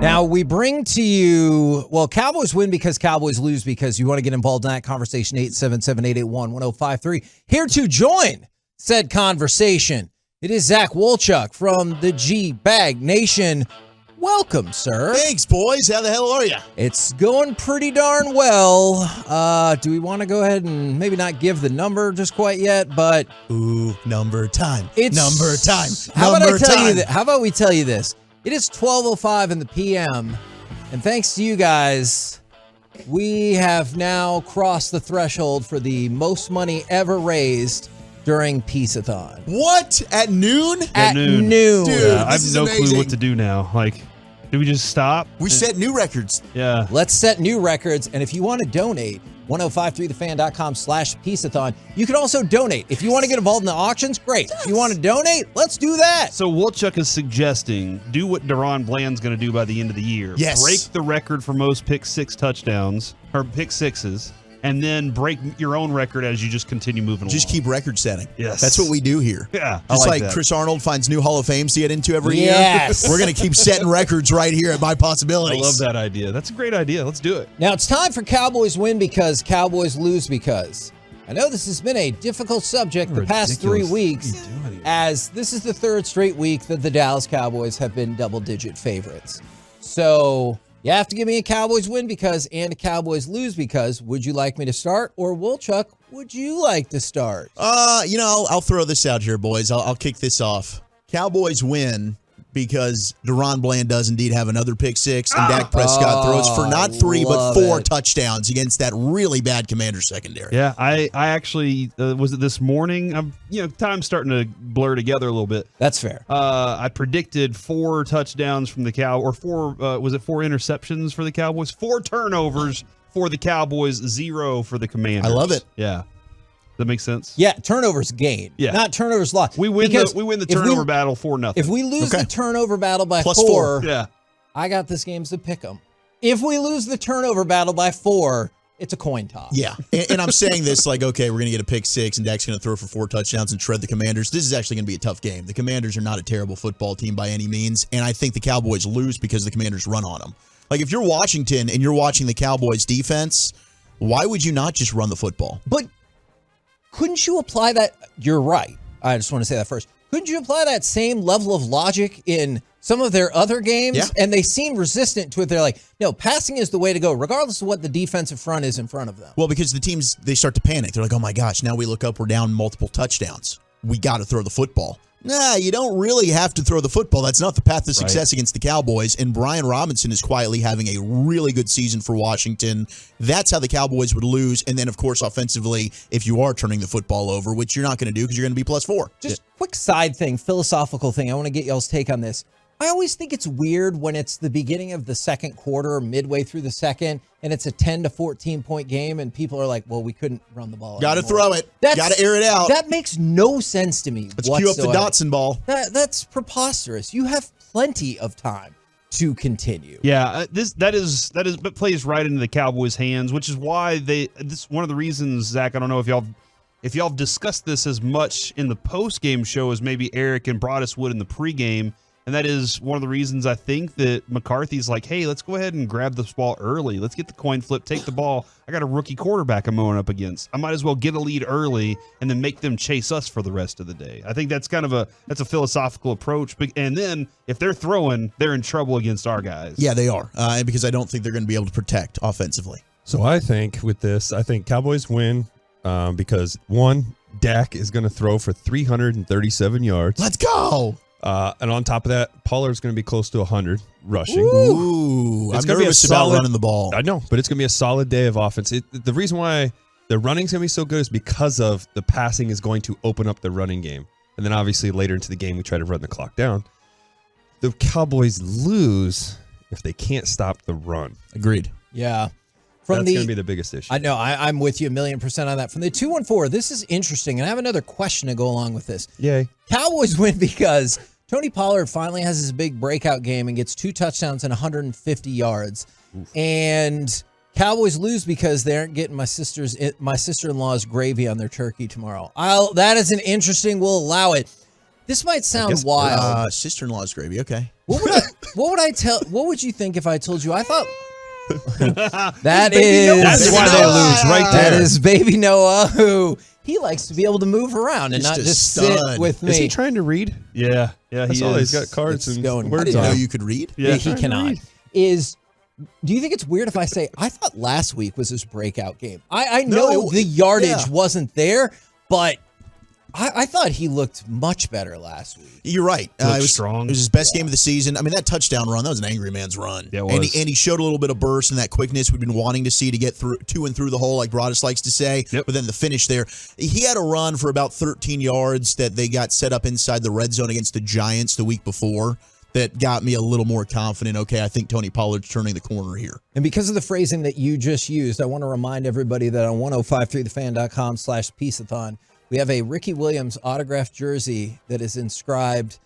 Now, we bring to you, well, Cowboys win because Cowboys lose because you want to get involved in that conversation, 877-881-1053. Here to join said conversation, it is Zach Wolchuk from the G-Bag Nation. Welcome, sir. Thanks, boys. How the hell are you? It's going pretty darn well. Do we want to go ahead and maybe not give the number just quite yet, but... Ooh, number time. Number time. How about we tell you this? It is 12:05 in the PM, and thanks to you guys, we have now crossed the threshold for the most money ever raised during Peace-a-thon. What? At noon? At noon. Dude, Yeah, I this have is no amazing. clue what to do now. Like, do we just stop? We set new records. Yeah. Let's set new records, and if you want to donate, 1053thefan.com/Peace-a-thon. You can also donate. If you want to get involved in the auctions, great. Yes. If you want to donate, let's do that. So Wolchuk is suggesting do what Deron Bland's going to do by the end of the year. Yes. Break the record for most pick sixes, and then break your own record as you just continue moving along. Just keep record setting. Yes. That's what we do here. Yeah. Just like that. Chris Arnold finds new Hall of Fames to get into every year. Yes. We're going to keep setting records right here at My I Possibilities. love that idea. That's a great idea. Let's do it. Now it's time for Cowboys win because Cowboys lose because. I know this has been a difficult subject the past 3 weeks, as this is the third straight week that the Dallas Cowboys have been double-digit favorites. So you have to give me a Cowboys win because and a Cowboys lose because. Would you like me to start, or Wolchuk, would you like to start? I'll throw this out here, boys. I'll kick this off. Cowboys win because Deron Bland does indeed have another pick six, and Dak Prescott throws for not 3 but 4 touchdowns against that really bad Commander secondary. Yeah, I actually was it this morning? Time's starting to blur together a little bit. That's fair. I predicted 4 touchdowns from the Cowboys, or 4 interceptions for the Cowboys, 4 turnovers for the Cowboys, 0 for the Commanders. I love it. Yeah. That makes sense. Yeah, turnovers gain. Yeah. Not turnovers lost. We win the turnover battle 4-0. If we lose the turnover battle by Plus 4, yeah. I got this game's to pick 'em. If we lose the turnover battle by 4, it's a coin toss. Yeah, and I'm saying this like, okay, we're going to get a pick six, and Dak's going to throw for 4 touchdowns and shred the Commanders. This is actually going to be a tough game. The Commanders are not a terrible football team by any means, and I think the Cowboys lose because the Commanders run on them. Like, if you're Washington and you're watching the Cowboys defense, why would you not just run the football? But couldn't you apply that? You're right. I just want to say that first. Couldn't you apply that same level of logic in some of their other games? Yeah. And they seem resistant to it. They're like, no, passing is the way to go, regardless of what the defensive front is in front of them. Well, because the teams, they start to panic. They're like, oh my gosh, now we look up, we're down multiple touchdowns. We got to throw the football. Nah, you don't really have to throw the football. That's not the path to success against the Cowboys. And Brian Robinson is quietly having a really good season for Washington. That's how the Cowboys would lose. And then, of course, offensively, if you are turning the football over, which you're not going to do because you're going to be plus 4. Just quick side thing, philosophical thing. I want to get y'all's take on this. I always think it's weird when it's the beginning of the second quarter, midway through the second, and it's a 10 to 14 point game, and people are like, well, we couldn't run the ball. Got to throw it. Got to air it out. That makes no sense to me. Let's cue up the Dotson ball. That's preposterous. You have plenty of time to continue. Yeah, that plays right into the Cowboys' hands, which is why this is one of the reasons, Zach. I don't know if y'all have discussed this as much in the post game show as maybe Eric and Broadus would in the pregame. And that is one of the reasons I think that McCarthy's like, hey, let's go ahead and grab this ball early. Let's get the coin flip, take the ball. I got a rookie quarterback I'm going up against. I might as well get a lead early and then make them chase us for the rest of the day. I think that's kind of a philosophical approach. And then if they're throwing, they're in trouble against our guys. Yeah, they are. Because I don't think they're going to be able to protect offensively. So I think with this, Cowboys win because, one, Dak is going to throw for 337 yards. Let's go. And on top of that, Pollard's going to be close to 100 rushing. Ooh, I'm nervous about running the ball. I know, but it's going to be a solid day of offense. The reason why the running's going to be so good is because of the passing is going to open up the running game. And then obviously later into the game, we try to run the clock down. The Cowboys lose if they can't stop the run. Agreed. Yeah. That's going to be the biggest issue. I know. I'm with you 1,000,000% on that. From the 214, this is interesting, and I have another question to go along with this. Yay. Cowboys win because Tony Pollard finally has his big breakout game and gets 2 touchdowns and 150 yards. Oof. And Cowboys lose because they aren't getting my sister-in-law's gravy on their turkey tomorrow. That is an interesting. We'll allow it. This might sound wild. Sister-in-law's gravy. Okay. What would I tell? What would you think if I told you? I thought that is That's why they lose right there. That is baby Noah, who he likes to be able to move around and not a just stud. sit with me. Is he trying to read? Yeah, I he saw is. he's got cards It's and going- I I words didn't on know it. you could read. Yeah. he cannot. Do you think it's weird if I say I thought last week was his breakout game? I know the yardage wasn't there, but I thought he looked much better last week. You're right. He looked it was strong. It was his best game of the season. I mean, that touchdown run, that was an angry man's run. Yeah, it and was. he showed a little bit of burst and that quickness we've been wanting to see to get through to and through the hole, like Broadus likes to say. Yep. But then the finish there, he had a run for about 13 yards that they got set up inside the red zone against the Giants the week before. That got me a little more confident. Okay, I think Tony Pollard's turning the corner here. And because of the phrasing that you just used, I want to remind everybody that on 1053thefan.com/peaceathon, we have a Ricky Williams autographed jersey that is inscribed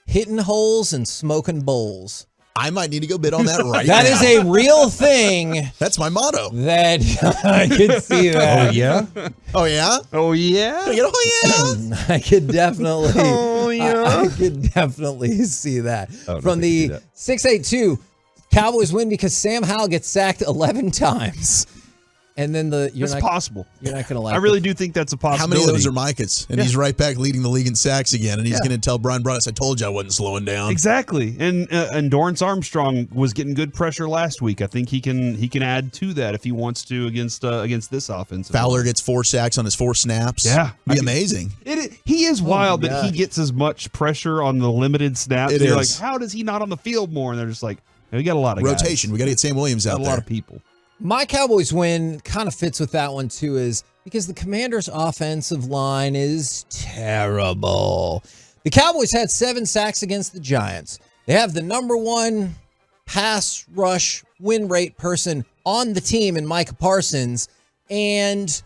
"Hitting holes and smoking bowls." I might need to go bid on that right That now. is a real thing. That's my motto. That I could see that. Oh, yeah? Oh, yeah? Oh yeah. Oh, yeah? I could definitely. Oh, yeah. I could definitely see that. don't From think you the can do 682, Cowboys win because Sam Howell gets sacked 11 times. And then It's possible. You're not going to like I really do think that's a How possibility. many of those are Micah's? And he's right back leading the league in sacks again. And he's going to tell Brian Broadus, I told you I wasn't slowing down. Exactly, and Dorrance Armstrong was getting good pressure last week. I think he can add to that if he wants to against this offense. Fowler gets 4 sacks on his 4 snaps. Yeah. Be amazing. He is wild that gosh. he gets as much pressure on the limited snaps. It You're is. like, how does he not on the field more? And they're just like, we got a lot of guys. Rotation. We got to get Sam Williams Got out a there. lot of people. My Cowboys win kind of fits with that one too, is because the Commanders' offensive line is terrible. The Cowboys had 7 sacks against the Giants. They have the #1 pass rush win rate person on the team in Micah Parsons, and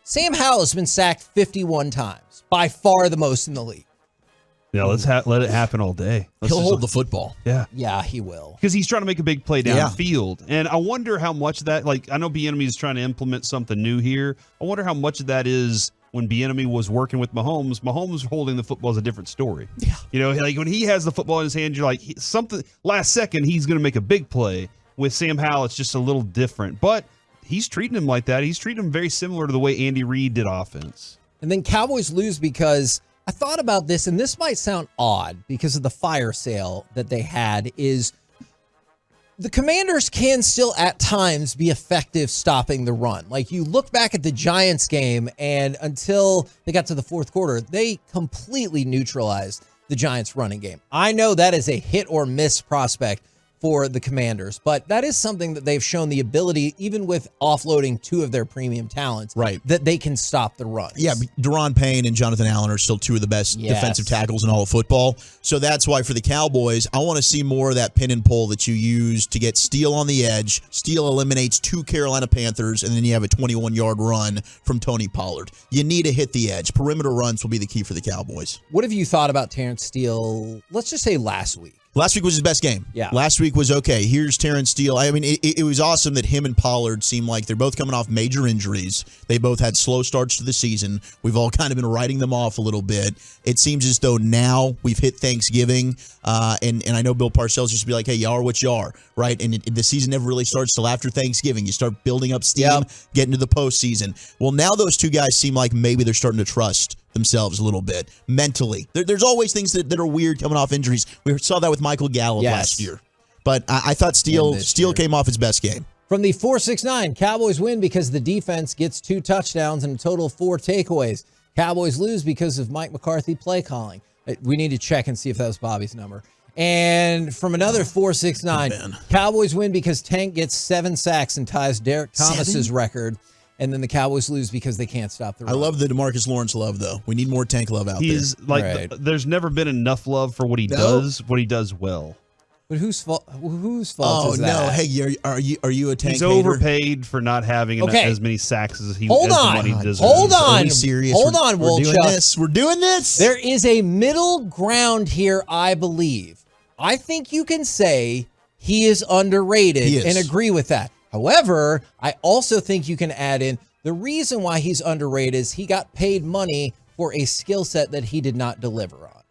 Sam Howell has been sacked 51 times, by far the most in the league. Yeah, let it happen all day. He'll hold the football. Yeah. Yeah, he will. Because he's trying to make a big play Yeah. downfield. And I wonder how much of that, like, I know Bieniemy is trying to implement something new here. I wonder how much of that is when Bieniemy was working with Mahomes. Mahomes holding the football is a different story. Yeah. You know, like when he has the football in his hand, you're like, something last second, he's going to make a big play. With Sam Howell, it's just a little different. But he's treating him like that. He's treating him very similar to the way Andy Reid did offense. And then Cowboys lose because I thought about this, and this might sound odd because of the fire sale that they had, is the Commanders can still at times be effective stopping the run. Like you look back at the Giants game, and until they got to the fourth quarter, they completely neutralized the Giants running game. I know that is a hit or miss prospect for the Commanders, but that is something that they've shown the ability, even with offloading 2 of their premium talents, Right. that they can stop the run. Yeah, Deron Payne and Jonathan Allen are still 2 of the best defensive tackles in all of football. So that's why for the Cowboys, I want to see more of that pin and pull that you use to get Steele on the edge. Steele eliminates 2 Carolina Panthers, and then you have a 21-yard run from Tony Pollard. You need to hit the edge. Perimeter runs will be the key for the Cowboys. What have you thought about Terrence Steele, let's just say last week? Last week was his best game. Yeah. Last week was okay. Here's Terrence Steele. I mean, it was awesome that him and Pollard seem like they're both coming off major injuries. They both had slow starts to the season. We've all kind of been writing them off a little bit. It seems as though now we've hit Thanksgiving, and I know Bill Parcells used to be like, hey, you are what you are, right? And the season never really starts till after Thanksgiving. You start building up steam, getting to the postseason. Well, now those 2 guys seem like maybe they're starting to trust themselves a little bit mentally. There's always things that are weird coming off injuries. We saw that with Michael Gallup last year. But I thought Steele came off his best game. From the 469, Cowboys win because the defense gets 2 touchdowns and a total of 4 takeaways. Cowboys lose because of Mike McCarthy play calling. We need to check and see if that was Bobby's number. And from another 469, Cowboys win because Tank gets 7 sacks and ties Derek Thomas's record. And then the Cowboys lose because they can't stop the run. I love the DeMarcus Lawrence love, though. We need more Tank love out He's there. like, Right. there's never been enough love for what he does well. But whose fault is that? Oh, no. Hey, are you a Tank He's hater? overpaid for not having Okay. as many sacks as Hold as the on. money deserves. Hold on. Are we serious? Hold We're- on, we're doing Wolchuk. this. We're doing this. There is a middle ground here, I believe. I think you can say he is underrated He is. and agree with that. However, I also think you can add in the reason why he's underrated is he got paid money for a skill set that he did not deliver on.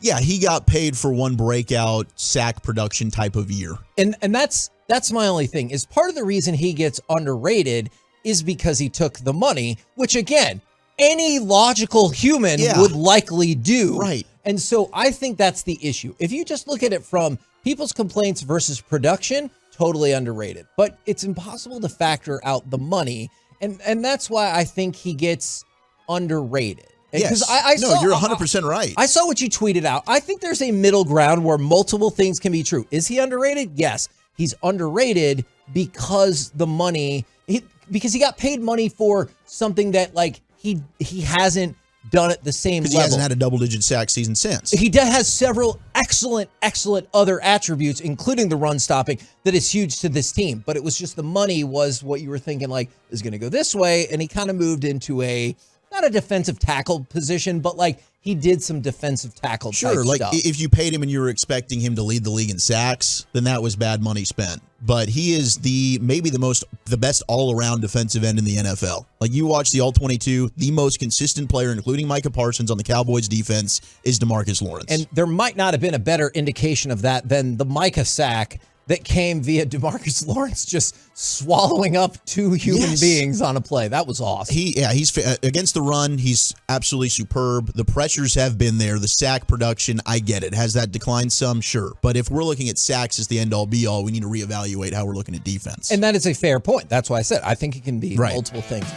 Yeah, he got paid for one breakout sack production type of year. And that's my only thing, is part of the reason he gets underrated is because he took the money, which again, any logical human would likely do. Right. And so I think that's the issue. If you just look at it from people's complaints versus production, totally underrated. But it's impossible to factor out the money. And that's why I think he gets underrated. Yes. I no, saw, you're 100% right. I saw what you tweeted out. I think there's a middle ground where multiple things can be true. Is he underrated? Yes. He's underrated because the money, because he got paid money for something that like he hasn't done at the same level. Because he hasn't had a double-digit sack season since. He has several excellent other attributes, including the run stopping, that is huge to this team. But it was just the money was what you were thinking, like, is going to go this way. And he kind of moved into not a defensive tackle position, but like he did some defensive tackle type like stuff. If you paid him and you were expecting him to lead the league in sacks, then that was bad money spent. But he is maybe the best all-around defensive end in the NFL. Like, you watch the All-22, the most consistent player, including Micah Parsons on the Cowboys defense, is DeMarcus Lawrence. And there might not have been a better indication of that than the Micah sack that came via DeMarcus Lawrence just swallowing up two human beings on a play. That was awesome. He's against the run. He's absolutely superb. The pressures have been there. The sack production, I get it. Has that declined some? Sure. But if we're looking at sacks as the end-all, be-all, we need to reevaluate how we're looking at defense. And that is a fair point. That's why I said I think it can be multiple things.